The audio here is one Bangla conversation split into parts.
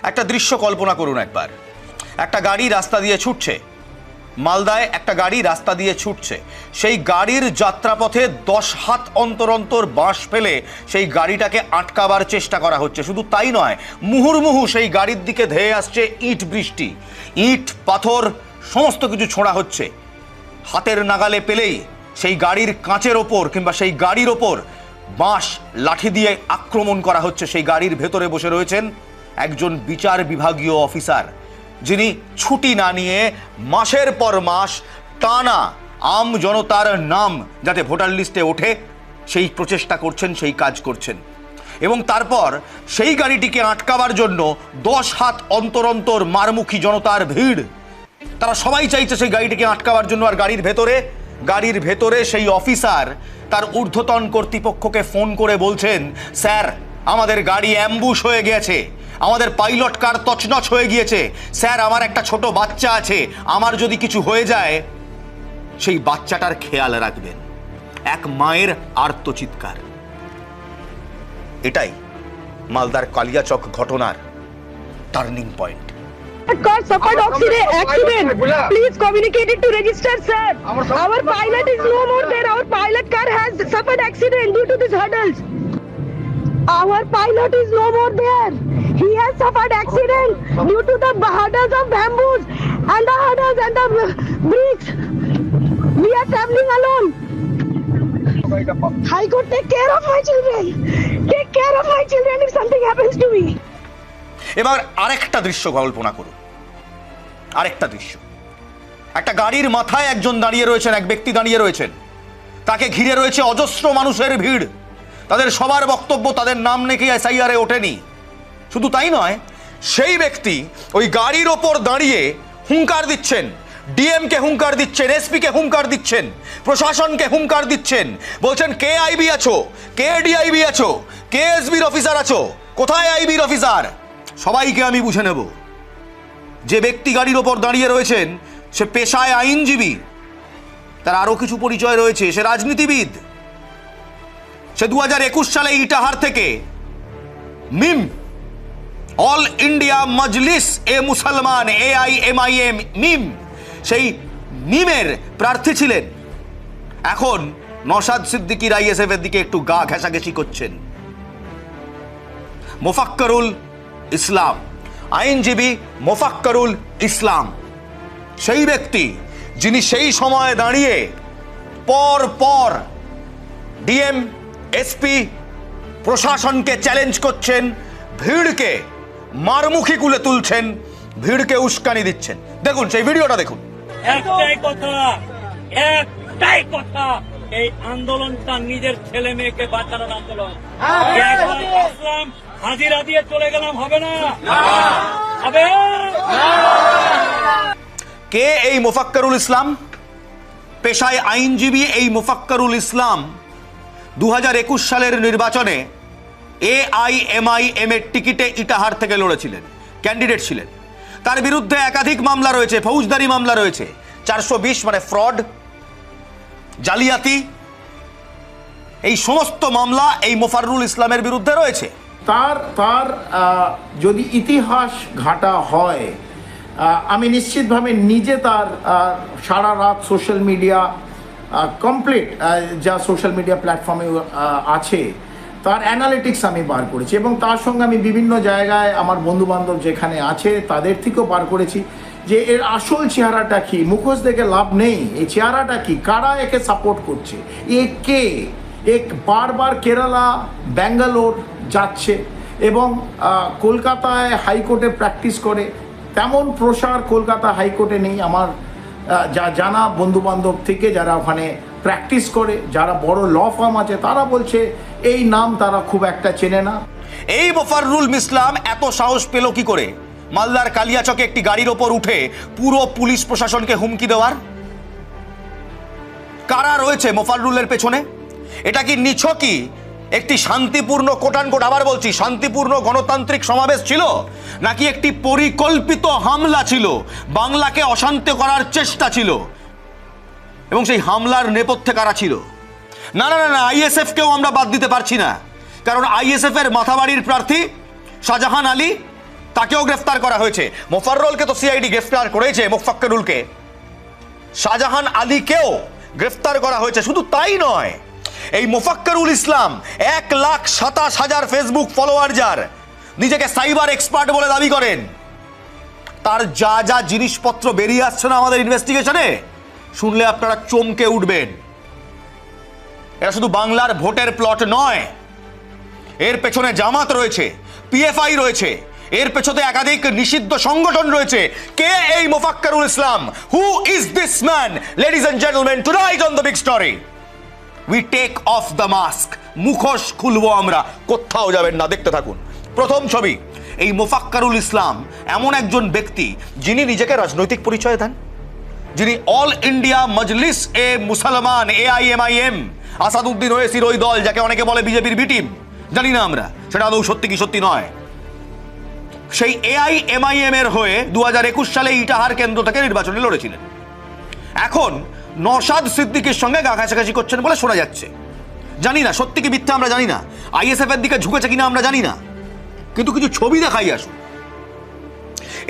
একটা দৃশ্য কল্পনা করুন একবার। একটা গাড়ি রাস্তা দিয়ে ছুটছে, মালদায় একটা গাড়ি রাস্তা দিয়ে ছুটছে। সেই গাড়ির যাত্রাপথে 10 হাত অন্তর অন্তর বাঁশ ফেলে সেই গাড়িটাকে আটকাবার চেষ্টা করা হচ্ছে। শুধু তাই নয়, মুহুর্মুহু সেই গাড়ির দিকে ধেয়ে আসছে ইট বৃষ্টি, ইট পাথর সমস্ত কিছু ছোঁড়া হচ্ছে। হাতের নাগালে পেলেই সেই গাড়ির কাঁচের ওপর কিংবা সেই গাড়ির ওপর বাঁশ লাঠি দিয়ে আক্রমণ করা হচ্ছে। সেই গাড়ির ভেতরে বসে রয়েছেন একজন বিচার বিভাগীয় অফিসার, যিনি ছুটি না নিয়ে মাসের পর মাস টানা আম জনতার নাম যাতে ভোটার লিস্টে ওঠে সেই প্রচেষ্টা করছেন, সেই কাজ করছেন। এবং তারপর সেই গাড়িটিকে আটকাবার জন্য 10 হাত অন্তর অন্তর মারমুখী জনতার ভিড়। তারা সবাই চাইছে সেই গাড়িটিকে আটকাবার জন্য। আর গাড়ির ভেতরে সেই অফিসার তার ঊর্ধ্বতন কর্তৃপক্ষকে ফোন করে বলছেন, স্যার আমাদের গাড়ি অ্যাম্বুশ হয়ে গেছে, আমাদের পাইলট কার তছনছ হয়ে গিয়েছে, স্যার আমার একটা ছোট বাচ্চা আছে, আমার যদি কিছু হয়ে যায় সেই বাচ্চাটার খেয়াল রাখবেন। এক মায়ের আর্তচিৎকার। এটাই মালদার কালিয়াচক ঘটনার turning point. Car suffered accident. Please communicate it to register, sir. Our pilot is no more there. Our pilot car has suffered accident due to these hurdles. Our pilot is no more there. He has suffered accident due to the hurdles of bamboos and the hurdles and the bricks. We are traveling alone. High Court, take care of my children. Take care of my children if something happens to me. এবার আরেকটা দৃশ্য কল্পনা করুন, আরেকটা দৃশ্য। একটা গাড়ির মাথায় একজন দাঁড়িয়ে রয়েছেন, এক ব্যক্তি দাঁড়িয়ে রয়েছেন, তাকে ঘিরে রয়েছে অজস্র মানুষের ভিড়। তাদের সবার বক্তব্য তাদের নাম নাকি এসআইআরে ওঠেনি। শুধু তাই নয়, সেই ব্যক্তি ওই গাড়ির ওপর দাঁড়িয়ে হুঙ্কার দিচ্ছেন, ডিএমকে হুঙ্কার দিচ্ছেন, এসপিকে হুঙ্কার দিচ্ছেন, প্রশাসনকে হুঙ্কার দিচ্ছেন, বলছেন কে আইবি আছো, কে ডিআইবি আছো, কে এসবির অফিসার আছো, কোথায় আইবির অফিসার, সবাইকে আমি বুঝে নেব। যে ব্যক্তি গাড়ির ওপর দাঁড়িয়ে রয়েছেন সে পেশায় আইনজীবী, তার আরো কিছু পরিচয় রয়েছে, সে রাজনীতিবিদ। সে 2021 সালে ইটাহার থেকে মিম অল ইন্ডিয়া মজলিস এ মুসলমান AIMIM মিম, সেই মিমের প্রার্থী ছিলেন। এখন নওশাদ সিদ্দিকীর ISF এর দিকে একটু গা ঘেঁষাঘেঁষি করছেন। মোফাক্করুল ইসলাম, আইনজীবী মোফাক্করুল ইসলাম, সেই ব্যক্তি যিনি সেই সময় দাঁড়িয়ে পর পর ডিএম এসপি প্রশাসনকে চ্যালেঞ্জ করছেন, ভিড়কে মারমুখী কুলে তুলছেন, ভিড়কে উস্কানি দিচ্ছেন। দেখুন সেই ভিডিওটা দেখুন। একটাই কথা, এই আন্দোলনটা নিজের ছেলে মেয়েকে বাঁচানোর আন্দোলন। আসলাম হাজিরা দিয়ে চলে গেলাম, হবে না, হবে। কে এই মোফাক্করুল ইসলাম? পেশায় আইনজীবী এই মোফাক্করুল ইসলাম 2021 সালের নির্বাচনে AIMIM এর টিকিটে ইটাহার থেকে লড়েছিলেন, ক্যান্ডিডেট ছিলেন। তার বিরুদ্ধে একাধিক মামলা রয়েছে, ফৌজদারি মামলা রয়েছে, 420 মানে ফ্রড, জালিয়াতি, এই সমস্ত মামলা এই মোফাক্করুল ইসলামের বিরুদ্ধে রয়েছে। তার যদি ইতিহাস ঘাটা হয়, আমি নিশ্চিতভাবে নিজে তার সারা রাত সোশ্যাল মিডিয়া কমপ্লিট যা সোশ্যাল মিডিয়া প্ল্যাটফর্মে আছে তার অ্যানালিটিক্স আমি বার করেছি, এবং তার সঙ্গে আমি বিভিন্ন জায়গায় আমার বন্ধুবান্ধব যেখানে আছে তাদের থেকেও বার করেছি যে এর আসল চেহারাটা কি। মুখোশ দেখে লাভ নেই, এই চেহারাটা কি, কারা একে সাপোর্ট করছে, এ কে। এক বারবার কেরালা ব্যাঙ্গালোর যাচ্ছে এবং কলকাতায় হাইকোর্টে প্র্যাকটিস করে, তেমন প্রসার কলকাতা হাইকোর্টে নেই। আমার যা জানা বন্ধুবান্ধব থেকে যারা ওখানে প্র্যাকটিস করে, যারা বড় ল ফার্ম আছে, তারা বলছে এই নাম তারা খুব একটা চেনে না। এই মোফাক্করুল ইসলাম এত সাহস পেল কি করে মালদার কালিয়াচকে একটি গাড়ির ওপর উঠে পুরো পুলিশ প্রশাসনকে হুমকি দেওয়ার? কারা রয়েছে মোফাক্করুলের পেছনে? এটা কি নিছকই একটি শান্তিপূর্ণ, কোটানকোট আবার বলছি, শান্তিপূর্ণ গণতান্ত্রিক সমাবেশ ছিল, নাকি একটি পরিকল্পিত হামলা ছিল, বাংলাকে অশান্ত করার চেষ্টা ছিল? এবং সেই হামলার নেপথ্যে কারা ছিল? না না না, ISF কেও আমরা বাদ দিতে পারছি না, কারণ ISF এর মাথাবাড়ির প্রার্থী শাহজাহান আলী তাকেও গ্রেফতার করা হয়েছে। মোফাররুলকে তো সিআইডি গ্রেফতার করেছে, মোফাক্করুলকে। শাহজাহান আলীকেও গ্রেফতার করা হয়েছে। শুধু তাই নয়, এই মোফাক্করুল ইসলাম 1,27,000 ফেসবুক ফলোয়ার, যার, নিজেকে সাইবার এক্সপার্ট বলে দাবি করেন, তার যা যা জিনিসপত্র বেরিয়ে আসছে না আমাদের ইনভেস্টিগেশনে, শুনলে আপনারা চমকে উঠবেন। এটা শুধু বাংলার ভোটের প্লট নয়, এর পেছনে জামাত রয়েছে, পিএফআই রয়েছে, এর পেছনে একাধিক নিষিদ্ধ সংগঠন রয়েছে। কে এই Mofakkarul Islam? Who is this man? Ladies and gentleman, tonight on the big story we take off the mask. মুখোশ খুলবো আমরা, কোথাও যাবেন না, দেখতে থাকুন। প্রথম ছবি, এই মোফাক্করুল ইসলাম এমন একজন ব্যক্তি যিনি নিজেকে রাজনৈতিক পরিচয় দেন, যিনি অল ইন্ডিয়া মজলিস এ মুসলমান AIMIM, আসাদুদ্দিন ওয়েসির ওই দল, যাকে অনেকে বলে বিজেপির বি টিম, জানি না আমরা সেটা আদৌ সত্যি কি সত্যি নয়, সেই AIMIM এর হয়ে 2021 সালে ইটাহার কেন্দ্র থেকে নির্বাচনে লড়েছিলেন। এখন নওশাদ সিদ্দিকীর সঙ্গে গা ঘাঁষাঘাঁষি করছেন বলে শোনা যাচ্ছে। জানি না সত্যি কি মিথ্যা আমরা জানি না, ISF এর দিকে ঝুঁকেছে কিনা আমরা জানি না, কিন্তু কিছু ছবি দেখাই আসুন।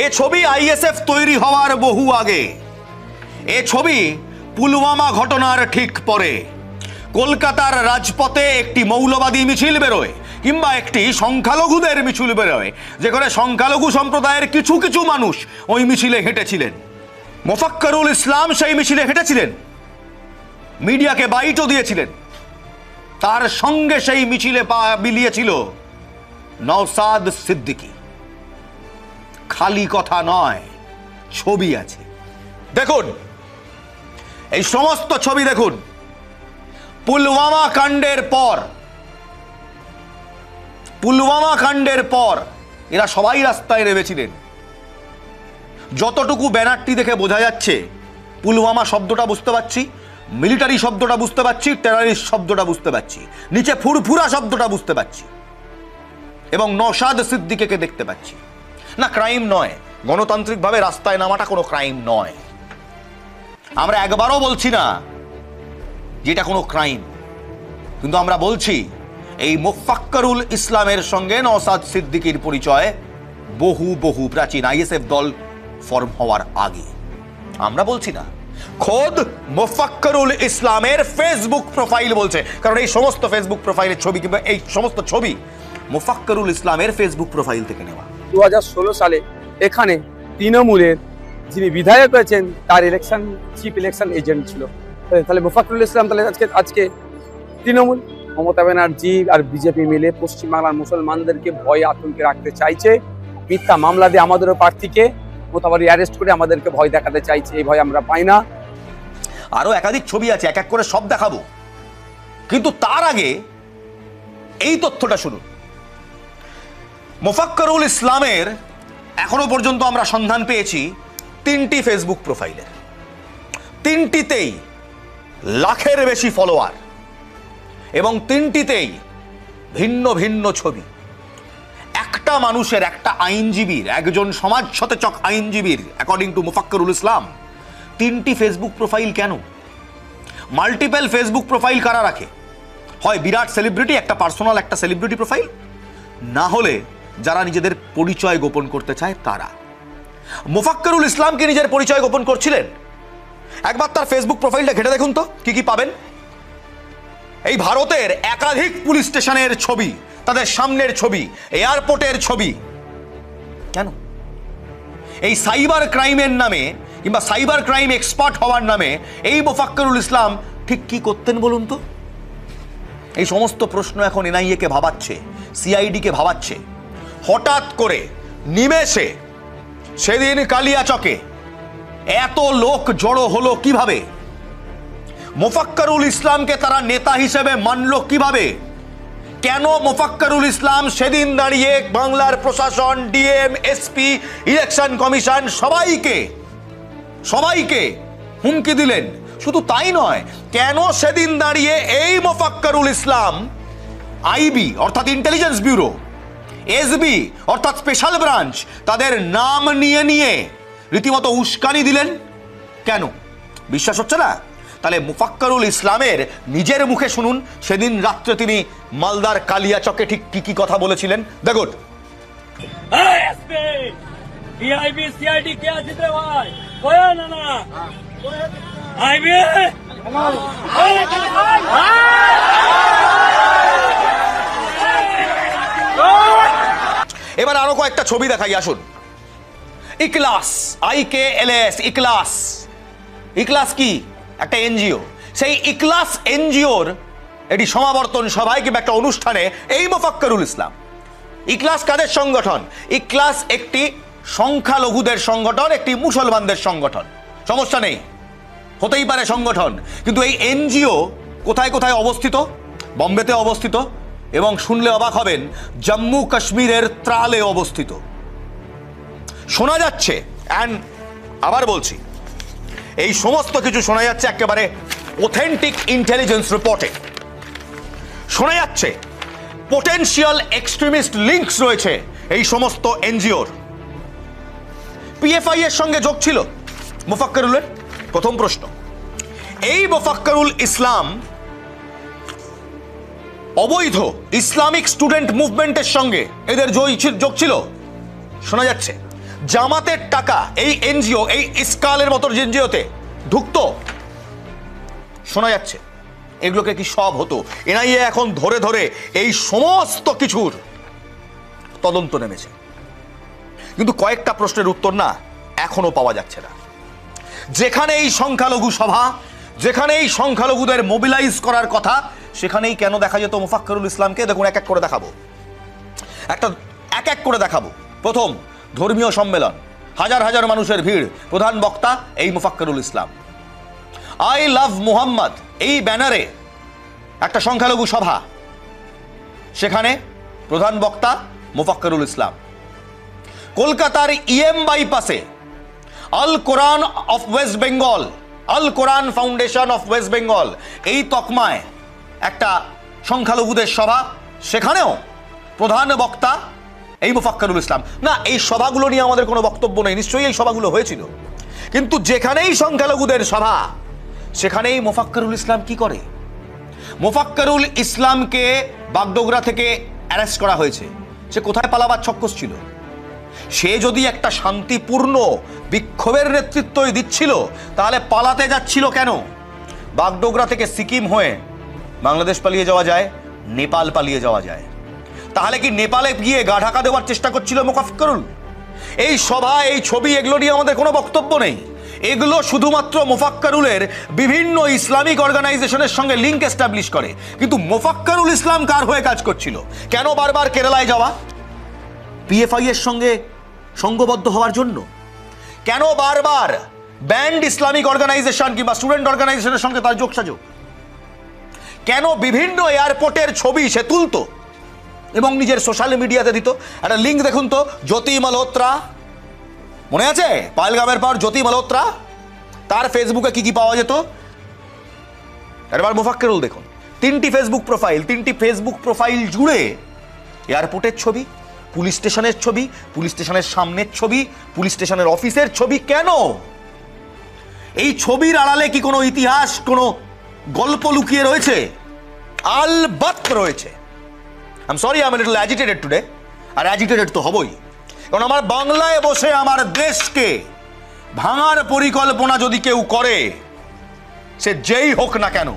এ ছবি ISF তৈরি হওয়ার বহু আগে, এ ছবি পুলওয়ামা ঘটনার ঠিক পরে। কলকাতার রাজপথে একটি মৌলবাদী মিছিল বেরোয়, কিংবা একটি সংখ্যালঘুদের মিছিল বেরোয়, যেখানে সংখ্যালঘু সম্প্রদায়ের কিছু কিছু মানুষ ওই মিছিলে হেঁটেছিলেন। মোফাক্করুল ইসলাম সেই মিছিলে হেঁটেছিলেন, মিডিয়াকে বাইটও দিয়েছিলেন। তার সঙ্গে সেই মিছিলে পা মিলিয়েছিল নওশাদ সিদ্দিকী। খালি কথা নয়, ছবি আছে, দেখুন এই সমস্ত ছবি দেখুন। পুলওয়ামা কাণ্ডের পর এরা সবাই রাস্তায় নেমেছিলেন। যতটুকু ব্যানারটি দেখে বোঝা যাচ্ছে, পুলওয়ামা শব্দটা বুঝতে পারছি, মিলিটারি শব্দটা বুঝতে পারছি, টেররিস্ট শব্দটা বুঝতে পারছি, নিচে ফুরফুরা শব্দটা বুঝতে পারছি, এবং নওশাদ সিদ্দিকীকে দেখতে পাচ্ছি। না, ক্রাইম নয়, গণতান্ত্রিকভাবে রাস্তায় নামাটা কোনো ক্রাইম নয়। আমরা একবারও বলছি না যেটা কোনো ক্রাইম, কিন্তু আমরা বলছি এই মোফাক্করুল ইসলামের সঙ্গে নওশাদ সিদ্দিকীর পরিচয় বহু বহু প্রাচীন, ISF দল ফর্ম হওয়ার আগে। আমরা বলছি না, খোদ মোফাক্করুল ইসলামের ফেসবুক প্রোফাইল বলছে, কারণ এই সমস্ত ফেসবুক প্রোফাইলের ছবি কিংবা এই সমস্ত ছবি মোফাক্করুল ইসলামের ফেসবুক প্রোফাইল থেকে নেওয়া। 2016 সালে এখানে তৃণমূলের যিনি বিধায়ক হয়েছেন তার চিফ ইলেকশন এজেন্ট ছিল। তাহলে মোফাক্করুল ইসলাম তাহলে আজকে তৃণমূল, মমতা ব্যানার্জি আর বিজেপি মিলে পশ্চিমবাংলার মুসলমানদেরকে ভয়ে আতঙ্কে রাখতে চাইছে। মিথ্যা মামলা দিয়ে আমাদেরও প্রার্থীকে মোতাবারি অ্যারেস্ট করে আমাদেরকে ভয় দেখাতে চাইছে। এই ভয় আমরা পাই না। আরো একাধিক ছবি আছে, এক এক করে সব দেখাবো, কিন্তু তার আগে এই তথ্যটা শুনুন। মোফাক্করুল ইসলামের এখনো পর্যন্ত আমরা সন্ধান পেয়েছি 3টি ফেসবুক প্রোফাইলের, 3টিতেই লাখের বেশি ফলোয়ার, এবং 3টিতেই ভিন্ন ভিন্ন ছবি। একটা মানুষের, একটা আইনজীবীর, একজন সমাজ সচেতক আইনজীবীর, অ্যাকর্ডিং টু মোফাক্করুল ইসলাম, 3টি ফেসবুক প্রোফাইল কেন? মাল্টিপল ফেসবুক প্রোফাইল কারা রাখে? হয় বিরাট সেলিব্রিটি, একটা পার্সোনাল একটা সেলিব্রিটি প্রোফাইল, না হলে যারা নিজেদের পরিচয় গোপন করতে চায় তারা। মোফাক্করুল ইসলামকে নিজের পরিচয় গোপন করছিলেন। একবার তার ফেসবুক প্রোফাইলটা ঘেটে দেখুন তো কি কি পাবেন। এই ভারতের একাধিক পুলিশ স্টেশনের ছবি, তাদের সামনের ছবি, এয়ারপোর্টের ছবি। কেন? এই সাইবার ক্রাইমের নামে কিংবা সাইবার ক্রাইম এক্সপার্ট হওয়ার নামে এই মোফাক্করুল ইসলাম ঠিক কি করতেন বলুন তো? এই সমস্ত প্রশ্ন এখন NIA কে ভাবাচ্ছে, CID কে ভাবাচ্ছে। হঠাৎ করে নিমেষে সেদিন কালিয়াচকে এত লোক জড়ো হলো কিভাবে? মোফাক্করুল ইসলামকে তারা নেতা হিসেবে মানল কিভাবে? কেন মোফাক্করুল ইসলাম সেদিন দাঁড়িয়ে বাংলার প্রশাসন, DM, SP, ইলেকশন কমিশন সবাইকে হুমকি দিলেন? শুধু তাই নয়, কেন সেদিন দাঁড়িয়ে এই মোফাক্করুল ইসলাম IB অর্থাৎ ইন্টেলিজেন্স ব্যুরো, SB অর্থাৎ স্পেশাল ব্রাঞ্চ, তাদের নাম নিয়ে রীতিমতো উস্কানি দিলেন? কেন? বিশ্বাস হচ্ছে না? তাহলে মোফাক্করুল ইসলামের নিজের মুখে শুনুন সেদিন রাত্রে তিনি মালদার কালিয়াচকে ঠিক কি কি কথা বলেছিলেন। দেখুন। এসপি ডিআইবি সিআইডি কে আছে রে ভাই? কয়া না না আইবি এবার আরো কয়েকটা ছবি দেখাই, আসুন। ইকলাস, IKLAS, ইকলাস। ইকলাস কি? একটা এনজিও। সেই ইকলাস এনজিওর এটি সমাবর্তন সভায় কিংবা একটা অনুষ্ঠানে এই মোফাক্কেরুল ইসলাম। ইকলাস কাদের সংগঠন? ইকলাস একটি সংখ্যালঘুদের সংগঠন, একটি মুসলমানদের সংগঠন, সমস্যা নেই, হতেই পারে সংগঠন, কিন্তু এই এনজিও কোথায় কোথায় অবস্থিত? বম্বেতে অবস্থিত, এবং শুনলে অবাক হবেন জম্মু কাশ্মীরের ত্রালে অবস্থিত। শোনা যাচ্ছে, অ্যান্ড আবার বলছি, এই সমস্ত কিছু শোনা যাচ্ছে একেবারে অথেন্টিক ইন্টেলিজেন্স রিপোর্টে। শোনা যাচ্ছে পোটেনশিয়াল এক্সট্রিমিস্ট লিঙ্কস রয়েছে এই সমস্ত এনজিওর। PFI এর সঙ্গে যোগ ছিল মোফাক্কেরুলের? প্রথম প্রশ্ন। এই মোফাক্কেরুল ইসলাম অবৈধ ইসলামিক স্টুডেন্ট মুভমেন্টের সঙ্গে এদের যোগ ছিল? শোনা যাচ্ছে জামাতের টাকা এই এনজিও, এই ইসকালের মতো এনজিওতে ঢুকতো? শোনা যাচ্ছে। এগুলোকে কি সব হতো? NIA এখন ধরে ধরে এই সমস্ত কিছুর তদন্ত নেমেছে, কিন্তু কয়েকটা প্রশ্নের উত্তর না এখনো পাওয়া যাচ্ছে না। যেখানে এই সংখ্যালঘু সভা, যেখানে এই সংখ্যালঘুদের মোবিলাইজ করার কথা, সেখানেই কেন দেখা যেত মোফাক্কেরুল ইসলামকে? দেখুন, এক এক করে দেখাবো, এক এক করে দেখাবো। প্রথম, ধর্মীয় সম্মেলন, হাজার হাজার মানুষের ভিড়, প্রধান বক্তা এই মোফাক্কেরুল ইসলাম। আই লাভ মুহাম্মদ এই ব্যানারে একটা সংখ্যালঘু সভা, সেখানে প্রধান বক্তা মোফাক্কেরুল ইসলাম। কলকাতার EM বাইপাসে Al Quran of West Bengal, Al Quran foundation of West Bengal, এই তকমায় একটা সংখ্যালঘুদের সভা, সেখানেও প্রধান বক্তা এই মোফাক্কেরুল ইসলাম। না, এই সভাগুলো নিয়ে আমাদের কোনো বক্তব্য নেই, নিশ্চয়ই এই সভাগুলো হয়েছিল, কিন্তু যেখানেই সংখ্যালঘুদের সভা, সেখানেই মোফাক্কেরুল ইসলাম কি করে? মোফাক্কেরুল ইসলামকে বাগডোগরা থেকে অ্যারেস্ট করা হয়েছে। সে কোথায় পালাবার ছক্কস ছিল? সে যদি একটা শান্তিপূর্ণ বিক্ষোভের নেতৃত্বই দিচ্ছিল, তাহলে পালাতে যাচ্ছিল কেন? বাগডোগরা থেকে সিকিম হয়ে বাংলাদেশ পালিয়ে যাওয়া যায়, নেপাল পালিয়ে যাওয়া যায়, তাহলে কি নেপালে গিয়ে গা ঢাকা দেওয়ার চেষ্টা করছিল মোফাক্কেরুল? এই সভা, এই ছবি, এগুলো নিয়ে আমাদের কোনো বক্তব্য নেই। এগুলো শুধুমাত্র মোফাক্কেরুলের বিভিন্ন ইসলামিক অর্গানাইজেশনের সঙ্গে লিঙ্ক এস্টাবলিশ করে, কিন্তু মোফাক্কেরুল ইসলাম কার হয়ে কাজ করছিল? কেন বারবার কেরালায় যাওয়া? PFI এর সঙ্গে সঙ্গবদ্ধ হওয়ার জন্য? কেন বারবার ব্যান্ড ইসলামিক অর্গানাইজেশন কিংবা স্টুডেন্ট অর্গানাইজেশনের সঙ্গে তার যোগসাযোগ? কেন বিভিন্ন এয়ারপোর্টের ছবি সে তুলতো এবং নিজের সোশ্যাল মিডিয়াতে দিত? একটা লিঙ্ক দেখুন তো, জ্যোতি মালহোত্রা, মনে আছে পাহেলগামের পর জ্যোতি মালহোত্রা, তার ফেসবুকে কি কি পাওয়া যেত? এবার মোফাক্কেরুল দেখুন, তিনটি ফেসবুক প্রোফাইল জুড়ে এয়ারপোর্টের ছবি, পুলিশ স্টেশনের ছবি, পুলিশ স্টেশনের সামনের ছবি, পুলিশ স্টেশনের অফিসের ছবি। কেন? এই ছবির আড়ালে কি কোনো ইতিহাস, কোনো গল্প লুকিয়ে রয়েছে? আলবাত রয়েছে। I am sorry, I am little agitated today, আর অ্যাজিটেটেড তো হবই, কারণ আমার বাংলায় বসে আমার দেশকে ভাঙার পরিকল্পনা যদি কেউ করে, সে যেই হোক না কেন,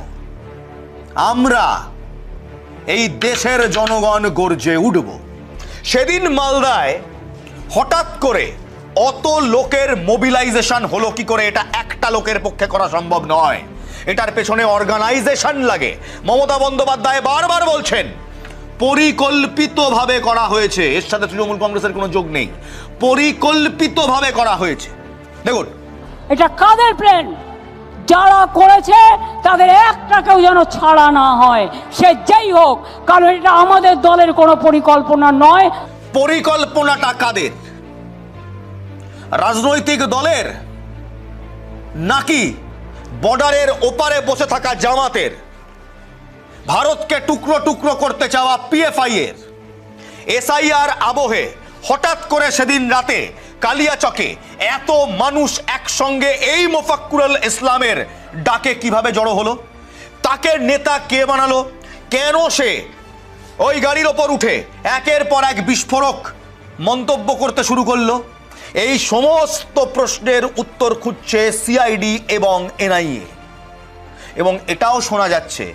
আমরা এই দেশের জনগণ গর্জে উঠব। সেদিন মালদায় হঠাৎ করে অত লোকের মোবিলাইজেশন হলো কি করে? এটা একটা লোকের পক্ষে করা সম্ভব নয়, এটার পেছনে অর্গানাইজেশন লাগে। মমতা বন্দ্যোপাধ্যায় বারবার বলছেন পরিকল্পিতভাবে করা হয়েছে, এর সাথে তৃণমূল কংগ্রেসের কোনো যোগ নেই, পরিকল্পিতভাবে করা হয়েছে। দেখুন, এটা কাদের প্ল্যান? যারা করেছে তাদের একটাকেও যেন ছাড়া না হয়, সে যেই হোক, কারণ এটা আমাদের দলের কোনো পরিকল্পনা নয়। পরিকল্পনাটা কাদের? রাজনৈতিক দলের, নাকি বর্ডারের ওপারে বসে থাকা জামাতের? ভারতকে টুকরো টুকরো করতে চাওয়া PFI এর? SIR আবহে হঠাৎ করে সেদিন রাতে কালিয়াচকে এত মানুষ একসঙ্গে এই মোফাক্কেরুল ইসলামের ডাকে কিভাবে জড়ো হলো? তাকে নেতা কে বানালো? কেন সে ওই গাড়ির ওপর উঠে একের পর এক বিস্ফোরক মন্তব্য করতে শুরু করলো। এই সমস্ত প্রশ্নের উত্তর খুঁজছে সিআইডি এবং এনআইএ। এবং এটাও শোনা যাচ্ছে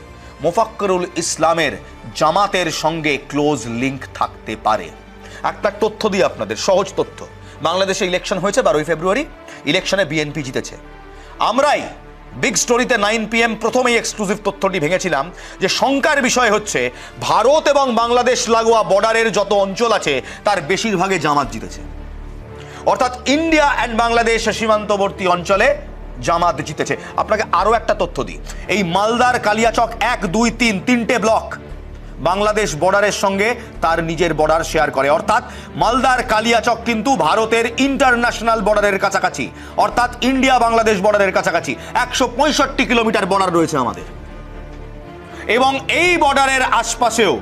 মোফাক্করুল ইসলামের জামাতের সঙ্গে ক্লোজ লিংক থাকতে পারে। একটা তথ্য দিই আপনাদের, সহজ তথ্য। বাংলাদেশে ইলেকশন হয়েছে 12ই ফেব্রুয়ারি, ইলেকশনে বিএনপি জিতেছে। আমরাই বিগ স্টোরিতে 9 PM প্রথমেই এক্সক্লুসিভ তথ্যটি ভেঙেছিলাম যে শঙ্কার বিষয় হচ্ছে ভারত এবং বাংলাদেশ লাগোয়া বর্ডারের যত অঞ্চল আছে তার বেশিরভাগে জামাত জিতেছে। অর্থাৎ ইন্ডিয়া অ্যান্ড বাংলাদেশ সীমান্তবর্তী অঞ্চলে জামাত জিতেছে। আপনাকে আরো একটা তথ্য দিই, এই মালদার কালিয়াচক 1, 2, 3 তিনটে ব্লক বাংলাদেশ বর্ডারের সঙ্গে তার নিজের বর্ডার শেয়ার করে। অর্থাৎ মালদার কালিয়াচক কিন্তু ভারতের ইন্টারন্যাশনাল বর্ডারের কাছাকাছি, অর্থাৎ ইন্ডিয়া বাংলাদেশ বর্ডারের কাছাকাছি 165 কিলোমিটার বর্ডার রয়েছে আমাদের। এবং এই বর্ডারের আশপাশেও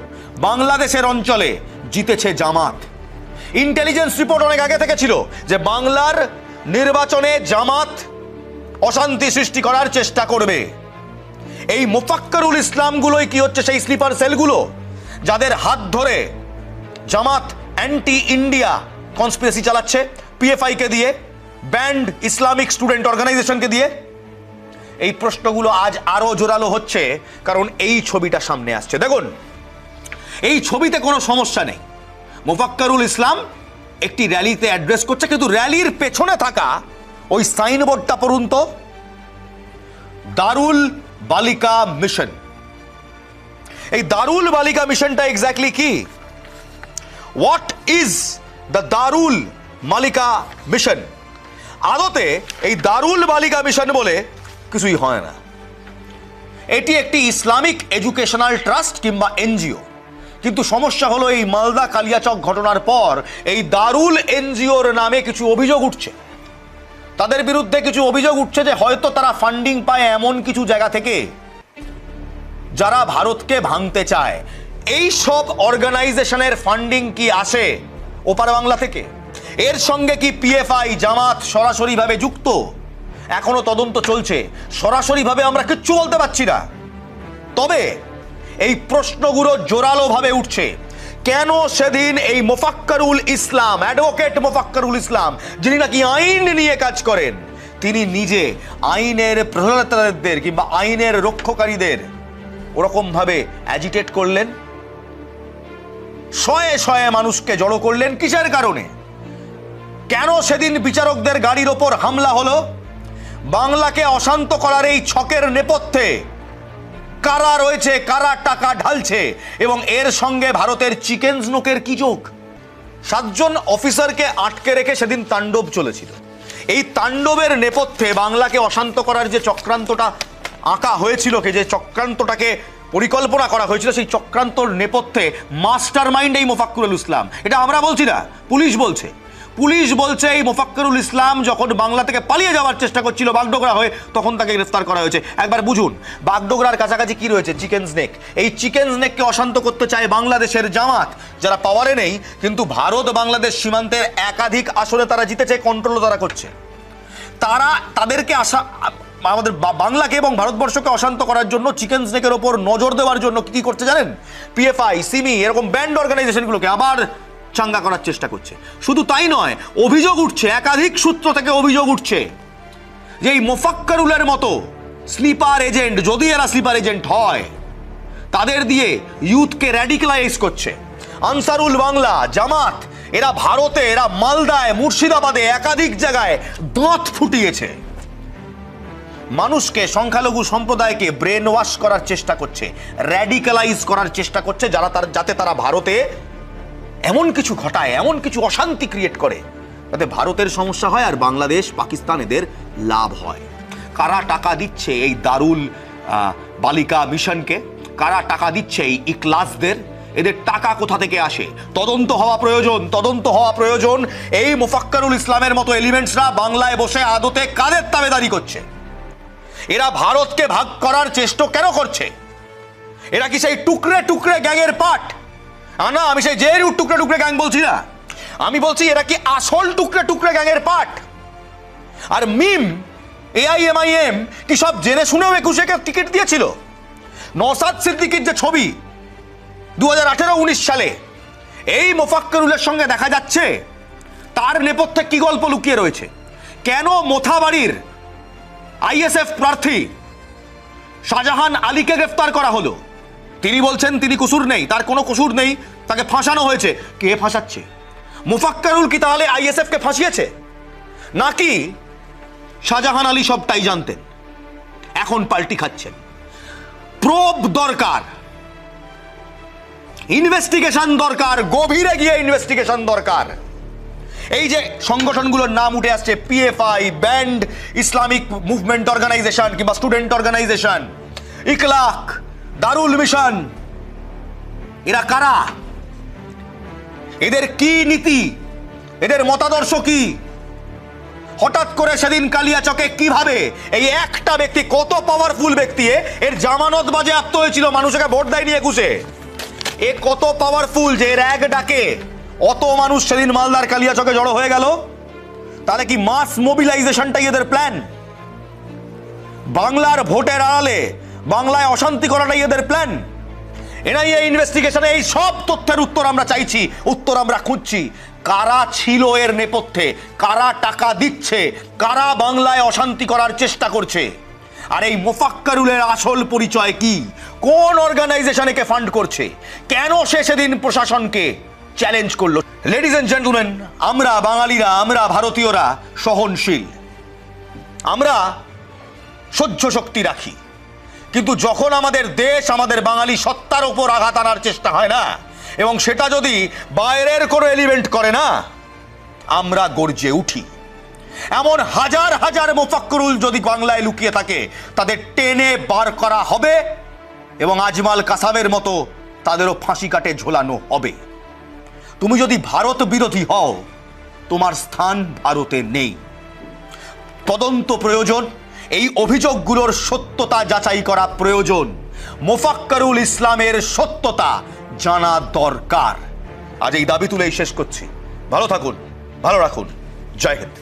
বাংলাদেশের অঞ্চলে জিতেছে জামাত। ইন্টেলিজেন্স রিপোর্ট অনেক আগে থেকে ছিল যে বাংলার নির্বাচনে জামাত অশান্তি সৃষ্টি করার চেষ্টা করবে। এই মোফাক্করুল ইসলামগুলোই কি হচ্ছে সেই স্লিপার সেলগুলো যাদের হাত ধরে জামাত অ্যান্টি ইন্ডিয়া কনস্পিরেসি চালাচ্ছে, পিএফআই কে দিয়ে, ব্যান্ড ইসলামিক স্টুডেন্ট অর্গানাইজেশনকে দিয়ে। এই প্রশ্নগুলো আজ আরো জোরালো হচ্ছে কারণ এই ছবিটা সামনে আসছে। দেখুন, এই ছবিতে কোনো সমস্যা নেই, মোফাক্করুল ইসলাম একটি র্যালিতে অ্যাড্রেস করছে, কিন্তু র্যালির পেছনে থাকা ওই সাইনবোর্ডটা পড়ুন তো, দারুল বালিকা মিশন। এই দারুল বালিকা মিশনটা এক্স্যাক্টলি কি? হোয়াট ইজ দ্য দারুল বালিকা মিশন? আদতে এই দারুল বালিকা মিশন বলে কিছুই হয় না। এটি একটি ইসলামিক এডুকেশনাল ট্রাস্ট কিংবা এনজিও। কিন্তু সমস্যা হলো এই মালদা কালিয়াচক ঘটনার পর এই দারুল এনজিওর নামে কিছু অভিযোগ উঠছে। তাদের বিরুদ্ধে কিছু অভিযোগ উঠছে যে হয়তো তারা ফান্ডিং পায় এমন কিছু জায়গা থেকে যারা ভারতকে ভাঙতে চায়। এই সব অর্গানাইজেশনের ফান্ডিং কি আসে ওপার বাংলা থেকে? এর সঙ্গে কি পিএফআই জামাত সরাসরিভাবে যুক্ত? এখনো তদন্ত চলছে, সরাসরিভাবে আমরা কিচ্ছু বলতে পারছি না। তবে এই প্রশ্নগুলো জোরালোভাবে উঠছে। কেন সেদিন এই মোফাক্করুল ইসলাম, অ্যাডভোকেট মোফাক্করুল ইসলাম, যিনি নাকি আইন নিয়ে কাজ করেন, তিনি নিজে আইনের প্রহরীদের কিংবা আইনের রক্ষকারীদের ওরকম ভাবে অ্যাজিটেট করলেন, শয়ে শয়ে মানুষকে জড়ো করলেন? কিসের কারণে? কেন সেদিন বিচারকদের গাড়ির ওপর হামলা হলো? বাংলাকে অশান্ত করার এই ছকের নেপথ্যে কারা রয়েছে, কারা টাকা ঢালছে, এবং এর সঙ্গে ভারতের চিকেন স্নোকের কি যোগ? 7 জন অফিসারকে আটকে রেখে সেদিন তাণ্ডব চলেছিল। এই তাণ্ডবের নেপথ্যে বাংলাকে অশান্ত করার যে চক্রান্তটা আঁকা হয়েছিল, যে চক্রান্তটাকে পরিকল্পনা করা হয়েছিল, সেই চক্রান্তর নেপথ্যে মাস্টার মাইন্ড এই মোফাক্করুল ইসলাম। এটা আমরা বলছি না, পুলিশ বলছে। পুলিশ বলছে এই মোফাক্করুল ইসলাম যখন বাংলা থেকে পালিয়ে যাওয়ার চেষ্টা করছিল বাগডোগরা হয়ে, তখন তাকে গ্রেফতার করা হয়েছে। একবার বুঝুন, বাগডোগরার কাছাকাছি কি রয়েছে? Chicken snake. এই চিকেন স্নেককে অশান্ত করতে চায় বাংলাদেশের জামাত, যারা পাওয়ারে নেই, কিন্তু ভারত বাংলাদেশ সীমান্তের একাধিক আসনে তারা জিতেছে, কন্ট্রোলও তারা করছে। তাদেরকে আমাদের বাংলাকে এবং ভারতবর্ষকে অশান্ত করার জন্য, চিকেন স্নেকের ওপর নজর দেওয়ার জন্য কি করছে জানেন? পিএফআই, সিমি, এরকম ব্যান্ড অর্গানাইজেশনগুলোকে আবার চাঙ্গা করার চেষ্টা করছে। শুধু তাই নয়, অভিযোগ উঠছে, একাধিক সূত্র থেকে অভিযোগ উঠছে যে এই মোফাক্করুলের মতো স্লিপার এজেন্ট, যদি এরা স্লিপার এজেন্ট হয়, তাদের দিয়ে ইউথকে র্যাডিক্যালাইজ করছে। আনসারুল বাংলা, জামাত, এরা ভারতে, এরা মালদায়, মুর্শিদাবাদে একাধিক জায়গায় দাঁত ফুটিয়েছে। মানুষকে, সংখ্যালঘু সম্প্রদায়কে ব্রেন ওয়াশ করার চেষ্টা করছে, র্যাডিক্যালাইজ করার চেষ্টা করছে, যাতে তারা ভারতে এমন কিছু ঘটায়, এমন কিছু অশান্তি ক্রিয়েট করে যাতে ভারতের সমস্যা হয় আর বাংলাদেশ, পাকিস্তান এদের লাভ হয়। কারা টাকা দিচ্ছে এই দারুল বালিকা মিশনকে? কারা টাকা দিচ্ছে এই ইকলাসদের? এদের টাকা কোথা থেকে আসে? তদন্ত হওয়া প্রয়োজন, তদন্ত হওয়া প্রয়োজন। এই মোফাক্করুল ইসলামের মতো এলিমেন্টসরা বাংলায় বসে আদতে কাদের তাবেদারি করছে? এরা ভারতকে ভাগ করার চেষ্টা কেন করছে? এরা কি সেই টুকরে টুকরে গ্যাংয়ের পার্ট? না, আমি সেই জেএনইউ টুকরে টুকরে গ্যাং বলছি না, আমি বলছি এরা কি আসল টুকরে টুকরে গ্যাংয়ের পার্ট? আর মিম, এআইএমআইএম কি সব জেনে শুনেও 21-এ টিকিট দিয়েছিল? নওশাদ সিদ্দিকীর যে ছবি 2018-19 সালে, এই মোফাক্কেরুলের সঙ্গে দেখা যাচ্ছে তার নেপথ্যে কি গল্প লুকিয়ে রয়েছে। কেন মোথাবাড়ির আইএসএফ প্রার্থী শাহজাহান আলীকে গ্রেফতার করা হলো? তিনি বলছেন তিনি কসুর নেই, তার কোনো কসুর নেই, তাকে ফাঁসানো হয়েছে। কে ফাঁসাচ্ছে? মোফাক্কেরুল কি তাহলে আইএসএফ কে ফাঁসিয়েছে, নাকি শাহজাহান আলী সবটাই জানতেন, এখন পাল্টি খাচ্ছেন? প্রোব দরকার, ইনভেস্টিগেশন দরকার, গভীরে গিয়ে ইনভেস্টিগেশন দরকার। এই যে সংগঠনগুলোর নাম উঠে আসছে, PFI, banned Islamic movement organisation কিংবা স্টুডেন্ট অর্গানাইজেশন, ইকলাক, দারুল মিশন, এরা কারা? এদের কি নীতি, এদের মতাদর্শ কি? হঠাৎ করে সেদিন কালিয়াচকে কিভাবে এই একটা ব্যক্তি, কত পাওয়ারফুল ব্যক্তি, এর জামানত বাজেয়াপ্ত হয়েছিল, মানুষকে ভোট দেয়নি একুশে, এ কত পাওয়ারফুল যে এর এক ডাকে অত মানুষ সেদিন মালদার কালিয়াচকে জড়ো হয়ে গেল? তাহলে কি মাস মোবিলাইজেশনটাই এদের প্ল্যান? বাংলার ভোটের আড়ালে বাংলায় অশান্তি করাটাই এদের প্ল্যান? এনআইএ ইনভেস্টিগেশনে এই সব তথ্যের উত্তর আমরা চাইছি, উত্তর আমরা খুঁজছি। কারা ছিল এর নেপথ্যে, কারা টাকা দিচ্ছে, কারা বাংলায় অশান্তি করার চেষ্টা করছে? আর এই মোফাক্কেরুলের আসল পরিচয় কি? কোন অর্গানাইজেশনকে ফান্ড করছে? কেন সে সেদিন প্রশাসনকে চ্যালেঞ্জ করলো? লেডিজ এন্ড জেন্টলম্যান, আমরা বাঙালিরা, আমরা ভারতীয়রা সহনশীল, আমরা সহ্য শক্তি রাখি, কিন্তু যখন আমাদের দেশ, আমাদের বাঙালি সত্তার উপর আঘাত আনার চেষ্টা হয় না, এবং সেটা যদি বাইরের কোনো এলিমেন্ট করে না, আমরা গর্জে উঠি। এমন হাজার হাজার মোফাক্কেরুল যদি বাংলায় লুকিয়ে থাকে, তাদের টেনে বার করা হবে এবং আজমাল কাসামের মতো তাদেরও ফাঁসি কাটে ঝোলানো হবে। তুমি যদি ভারত বিরোধী হও, তোমার স্থান ভারতে নেই। তদন্ত প্রয়োজন, এই অভিযোগগুলোর সত্যতা যাচাই করা প্রয়োজন, মোফাক্কেরুল ইসলামের সত্যতা জানা দরকার। আজ এই দাবি তুলেই শেষ করছি। ভালো থাকুন, ভালো রাখুন। জয় হিন্দ।